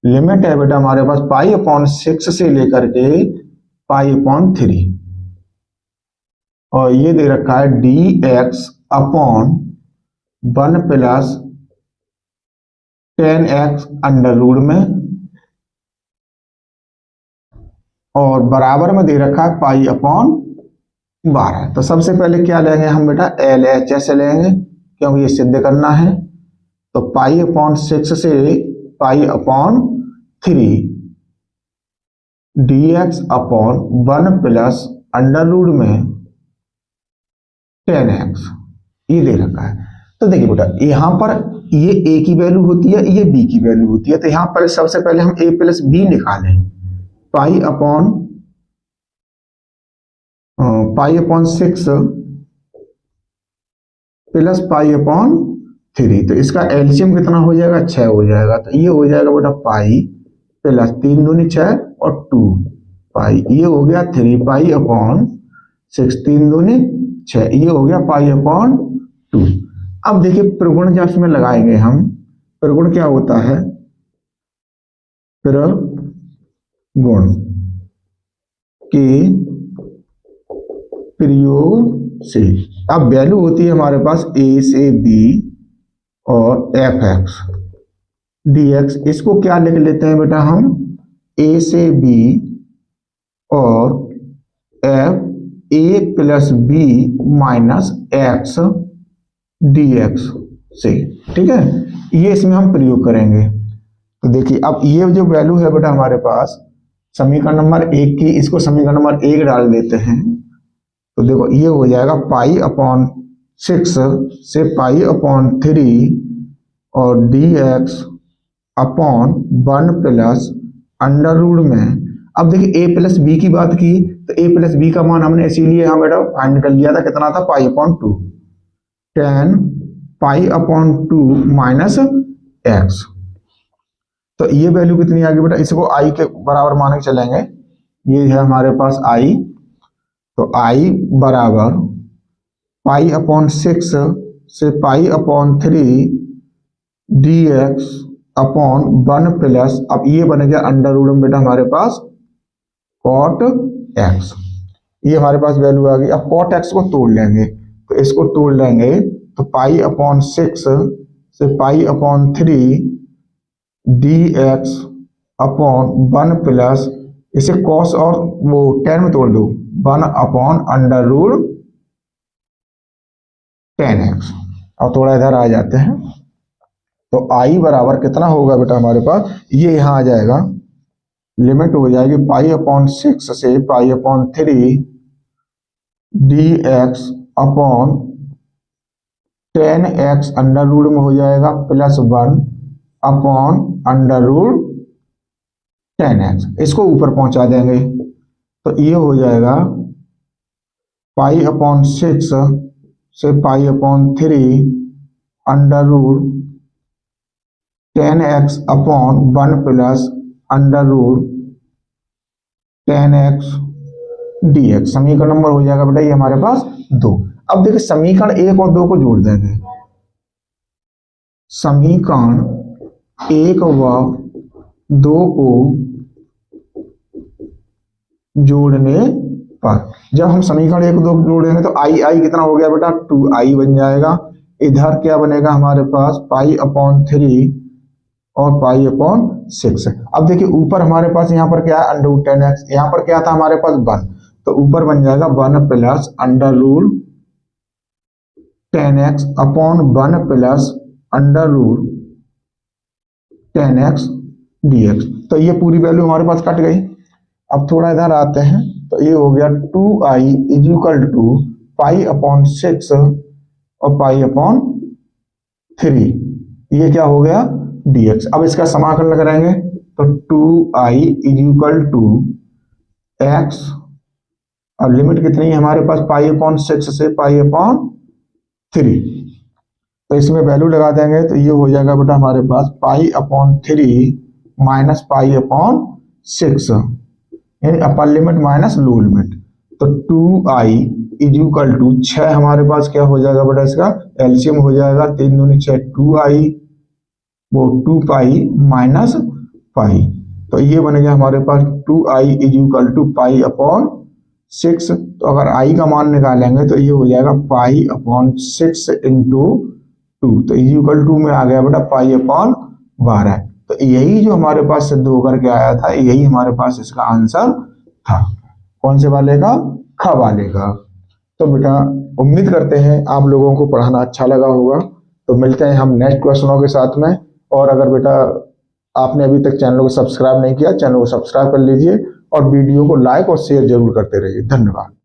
लिमिट है बेटा हमारे पास पाई अपॉन 6 से लेकर के पाई अपॉन 3, और ये दे रखा है dx upon 1 plus 10x under root में, और बराबर में दे रखा है पाई अपॉन 12। तो सबसे पहले क्या लेंगे हम बेटा LHS लेंगे, क्योंकि ये सिद्ध करना है। तो पाई अपॉन 6 से pi upon 3 dx upon 1 plus under root में 10x, ये दे रखा है। तो देखिए बेटा यहां पर ये a की वैल्यू होती है, ये b की वैल्यू होती है। तो यहां पर सबसे पहले हम a प्लस b निकालें, पाई अपॉन 6 प्लस पाई अपॉन 3। तो इसका एलसीएम कितना हो जाएगा 6 हो जाएगा। तो ये हो जाएगा बेटा पाई प्लस 3 दूनी 6 और 2 पाई, ये हो गया 3 पाई अपॉन 6, 3 दूनी 6, ये हो गया पाई अपॉन 2। अब देखिए प्रगुण जब इसमें लगाएंगे हम, प्रगुण क्या होता है, प्रगुण के प्रयोग से। अब वैल्यू होती है हमारे पास a से b और fx dx, इसको क्या लिख लेते हैं बेटा हम a से b और f a plus b minus x dx से, ठीक है। ये इसमें हम प्रयोग करेंगे। तो देखिए अब ये जो वैल्यू है बेटा हमारे पास समीकरण नंबर 1 की, इसको समीकरण नंबर 1 डाल देते हैं। तो देखो ये हो जाएगा पाई अपॉन 6 से पाई अपॉन 3 और dx upon 1 plus under root में। अब देखिए a प्लस बी की बात की, तो a प्लस बी का मान हमने इसीलिए यहाँ बेटा फाइंड कर लिया था, कितना था पाई अपॉन 2, 10 पाई अपॉन 2 माइनस x। तो ये वैल्यू कितनी आ गई बेटा, इसको i के बराबर मान के चलेंगे, ये है हमारे पास i। तो i बराबर पाई अपॉन 6 से pi upon 3 dx upon 1 plus, अब ये बन गया अंडर रूट में बेटा हमारे पास cot x, ये हमारे पास वैल्यू आ गई। अब cot x को तोड़ लेंगे, तो इसको तोड़ लेंगे तो पाई अपॉन 6 से pi upon 3 dx upon 1 plus, इसे cos और वो 10 में तोड़ दो, 1 अपॉन अंडर रूट 10x। अब थोड़ा इधर आ जाते हैं, तो i बराबर कितना होगा बेटा हमारे पास, ये यहां आ जाएगा, लिमिट हो जाएगी पाई अपॉन 6 से pi upon 3 dx upon 10x under root में हो जाएगा plus 1 upon under root 10x, इसको ऊपर पहुंचा देंगे। तो ये हो जाएगा पाई अपॉन 6 से pi upon 3 under root 10x upon 1 plus under root 10x dx। समीकरण नंबर हो जाएगा बेटा ये हमारे पास 2। अब देखिए समीकरण 1 और 2 को जोड़ देंगे, समीकरण 1 व 2 को जोड़ने पर, जब हम समीकरण 1 2 जोड़ेंगे तो i कितना हो गया बेटा 2i बन जाएगा। इधर क्या बनेगा हमारे पास पाई अपॉन 3 और पाई अपॉन 6। अब देखिए ऊपर हमारे पास यहाँ पर क्या है, अंडर रूट 10x, यहाँ पर क्या था हमारे पास 1, तो ऊपर बन जाएगा 1 plus under root 10x upon 1 plus under root 10x dx। तो ये पूरी वैल्यू हमारे पास कट गई। अब थोड़ा इधर आते हैं, तो ये हो गया 2i is equal to pi upon 6 और पाई अपॉन 3, ये क्या हो गया dx। अब इसका समाकलन करेंगे तो 2i is equal to x, और लिमिट कितनी है हमारे पास, पाई अपॉन 6 से पाई अपॉन 3, तो इसमें वैल्यू लगा देंगे तो ये हो जाएगा बेटा हमारे पास pi upon 3 minus pi upon 6, यानी upper limit minus lower limit. तो 2i इज इक्वल टू 6 हमारे पास क्या हो जाएगा बेटा, इसका एलसीएम हो जाएगा 3 दूनी 6, 2i वो 2 पाई माइनस पाई, तो ये बनेगा हमारे पास 2i is equal to pi upon 6। तो अगर i का मान निकालेंगे तो ये हो जाएगा पाई अपॉन 6 इंटू 2, तो इज इक्वल टू में आ गया बेटा पाई अपॉन 12। तो यही जो हमारे पास सिद्ध होकर के आया था, यही हमारे पास इसका आंसर था। कौन से वाले का, ख वाले का। तो बेटा उम्मीद करते हैं आप लोगों को पढ़ाना अच्छा लगा होगा। तो मिलते हैं हम नेक्स्ट क्वेश्चनों के साथ में। और अगर बेटा आपने अभी तक चैनल को सब्सक्राइब नहीं किया, चैनल को सब्सक्राइब कर लीजिए और वीडियो को लाइक और शेयर जरूर करते रहिए। धन्यवाद।